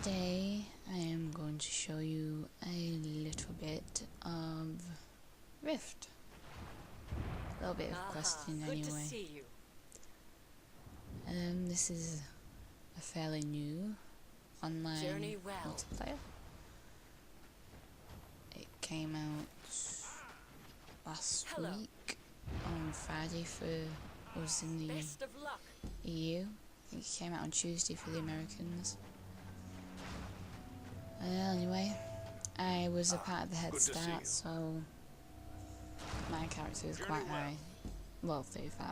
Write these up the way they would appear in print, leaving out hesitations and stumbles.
Today I am going to show you a little bit of Rift. A little bit of questing good anyway. To see you. This is a fairly new online Journey well. multiplayer. It came out last week on Friday for us in the Best of luck. EU. I think it came out on Tuesday for the Americans. Anyway, I was a part of the head start, so my character is quite high. Well, 35.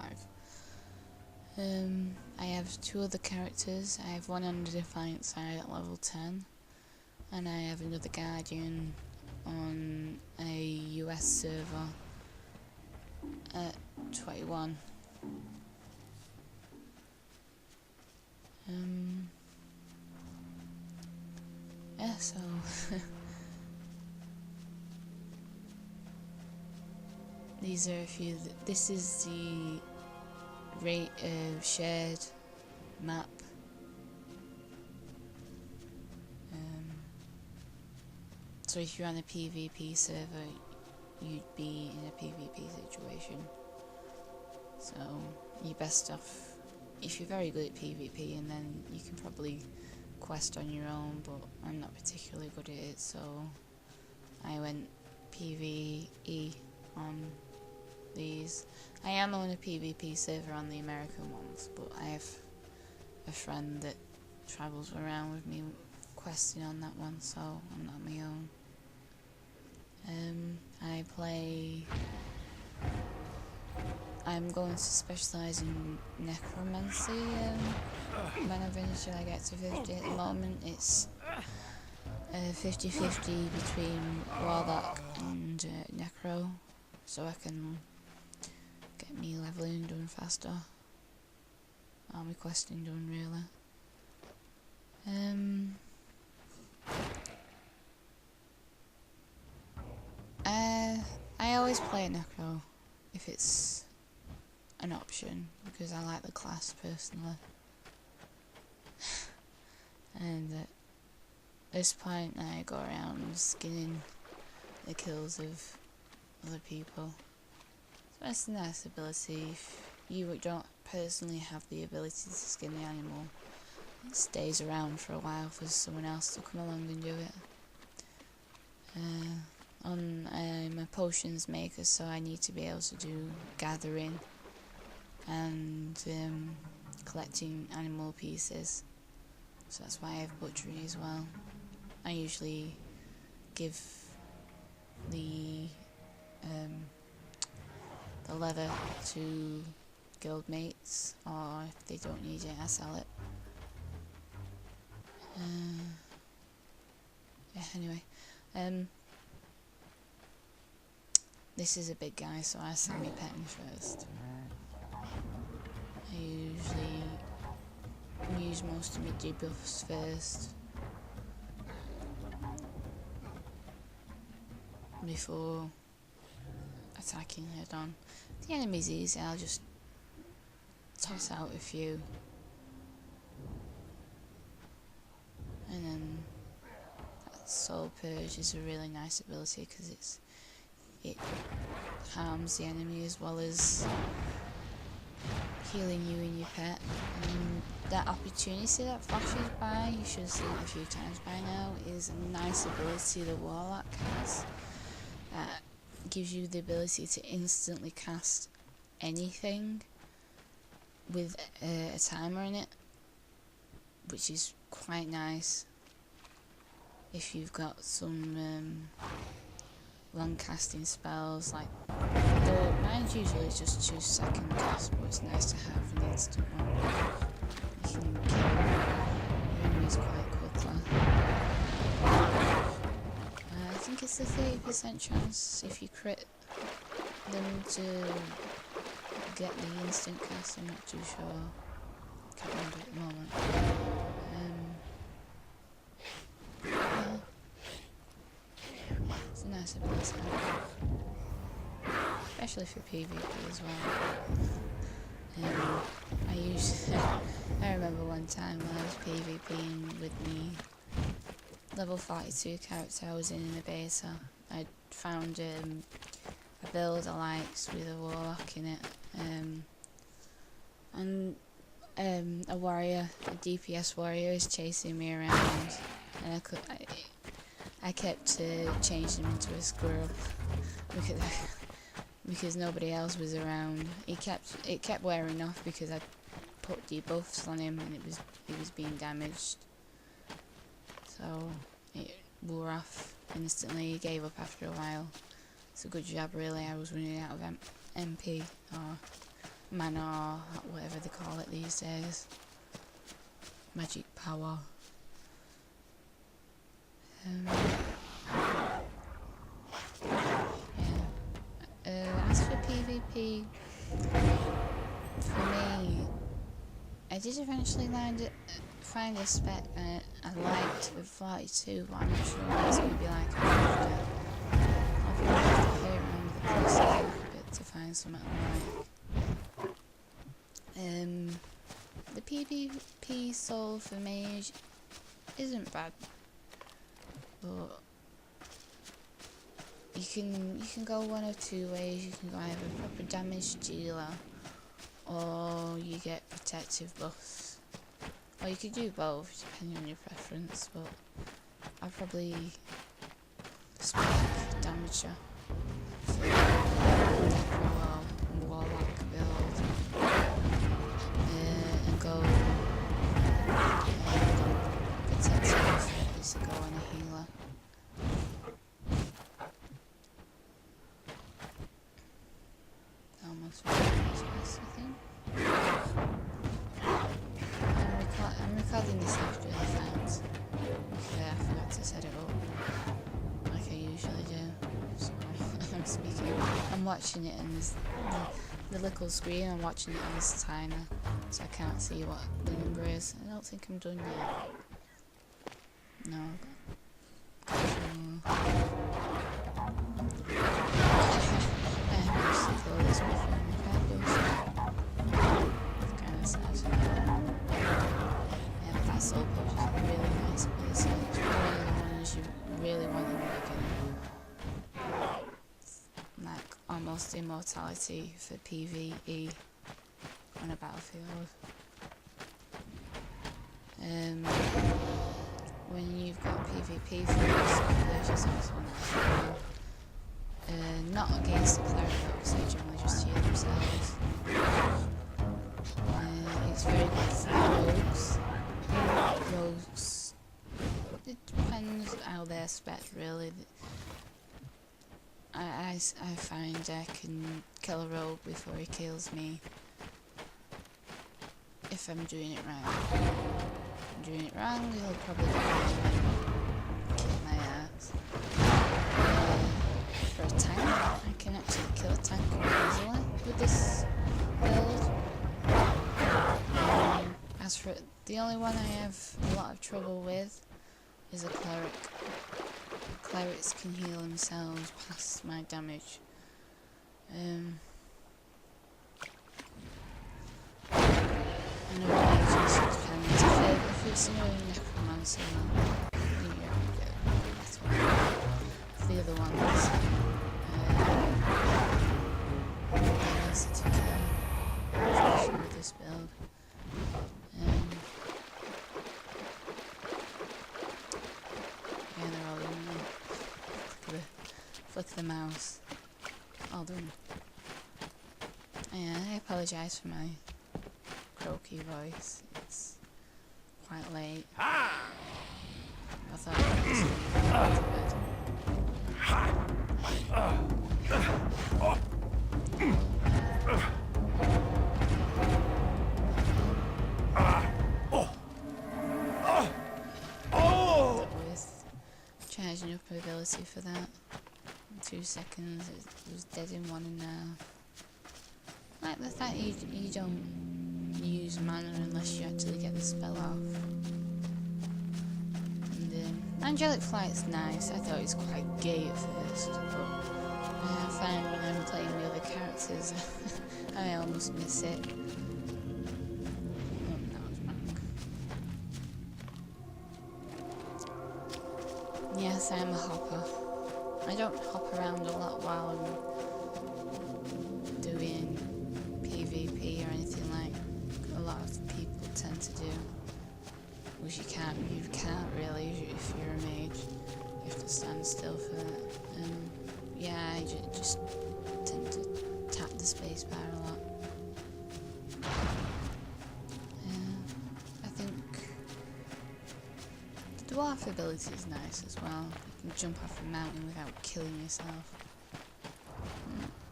I have two other characters. I have one on the Defiant side at level 10, and I have another Guardian on a US server at 21. Yeah, so these are a few. This is the shared map. So if you're on a PvP server, you'd be in a PvP situation. So you're best off if you're very good at PvP, and then you can probably quest on your own, but I'm not particularly good at it, so I went PvE on these. I am on a PvP server on the American ones, but I have a friend that travels around with me questing on that one, so I'm not on my own. I'm going to specialise in necromancy when eventually I get to 50. At the moment it's 50-50 between warlock and necro, so I can get me leveling done faster, army questing done really. I always play necro if it's an option, because I like the class personally. And at this point I go around skinning the kills of other people. So that's a nice ability. If you don't personally have the ability to skin the animal, it stays around for a while for someone else to come along and do it. I'm a potions maker, so I need to be able to do gathering and collecting animal pieces, so that's why I have butchery as well. I usually give the leather to guild mates, or if they don't need it, I sell it. Yeah, anyway, this is a big guy, so I sell my petting first. I usually use most of my debuffs first before attacking head on. The enemy's easy, I'll just toss out a few, and then that Soul Purge is a really nice ability because it harms the enemy as well as healing you and your pet. And that opportunity that flashes by, you should have seen it a few times by now, is a nice ability the Warlock has that gives you the ability to instantly cast anything with a timer in it, which is quite nice if you've got some long casting spells. Like mine's usually just 2-second cast, but it's nice to have an instant one. You can kill your enemies quite quickly. I think it's a 30% chance if you crit them to get the instant cast. I'm not too sure. Can't remember at the moment. Yeah. It's a nice ability, especially for PvP as well. I remember one time when I was PvPing with me level 42 character I was in the beta, I found a build I liked with a warlock in it, and a warrior, a DPS warrior, is chasing me around, and I kept changing him into a squirrel because nobody else was around. It kept wearing off because I put debuffs on him and he was being damaged. So it wore off instantly. He gave up after a while. It's a good job really. I was running out of MP or mana or whatever they call it these days. Magic power. As for PvP, for me, I did eventually find a spec I liked with 42, but I'm not sure what it's going to be like after. I'll probably have to play around with the process a little bit to find something I like. The PvP soul for mage isn't bad, but you can go one of two ways. You can go either proper damage dealer, or you get protective buffs. Or you could do both, depending on your preference, but I'll probably spec damager for Necro or Warlock build, and go protective, just go on a healer. Almost best, I think. I'm recording this after the fact. Okay, I forgot to set it up like I usually do. So I'm speaking. I'm watching it and the little screen I'm watching it on is tiny, so I can't see what the number is. I don't think I'm done yet. No. This before kind of sad. Yeah, but that soul purge is really nice ability. It's one of the ones you really want to like almost immortality for PvE on a battlefield. When you've got PvP for there's just also nice. Not against the cleric though, because they generally just heal themselves. It's very good for rogues. It depends how they're spec really. I find I can kill a rogue before he kills me if I'm doing it right. If I'm doing it wrong, he'll probably kill my ass. For a tank, I can actually kill a tank quite easily with this build. As for the only one I have a lot of trouble with is a cleric. Clerics can heal themselves past my damage. And a mage also depends. If it's a necromancer, that's what the other ones. Easy to kill, especially with this build. Yeah, they're all in. Flick the mouse. All done. Yeah, I apologise for my croaky voice. It's quite late. I thought I was going to bed. Charging up ability for that. In 2 seconds, it was dead in 1.5. Like the fact you don't use mana unless you actually get the spell off. And Angelic Flight's nice. I thought it was quite gay at first, but I find when I'm playing the other characters, I almost miss it. say I'm a hopper. I don't hop around a lot while I'm doing PvP or anything like a lot of people tend to do. Which you can't really if you're a mage. You have to stand still for that. Yeah, I just tend to tap the spacebar a lot. I think the dwarf ability is nice as well. You can jump off a mountain without killing yourself.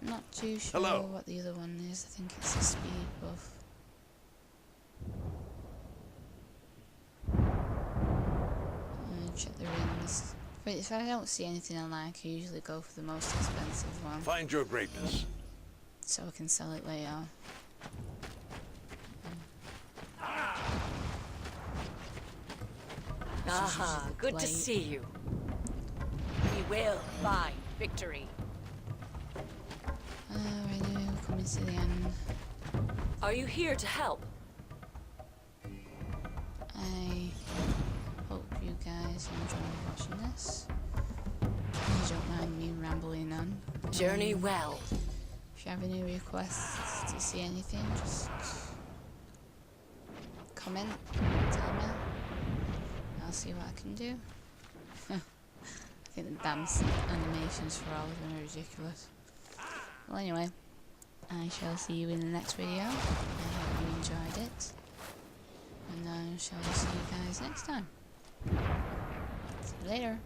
Not too sure what the other one is. I think it's a speed buff. Check the rings. But if I don't see anything I like, I usually go for the most expensive one. Find your greatness. So I can sell it later. Aha, good to see you. We will find victory. Right now we're coming to the end. Are you here to help? I hope you guys enjoy watching this. Please don't mind me rambling on. Journey well. If you have any requests to see anything, just comment, tell me. I'll see what I can do. I think the damn animations for all of them are ridiculous. Well, anyway, I shall see you in the next video. I hope you enjoyed it. And I shall see you guys next time. See you later.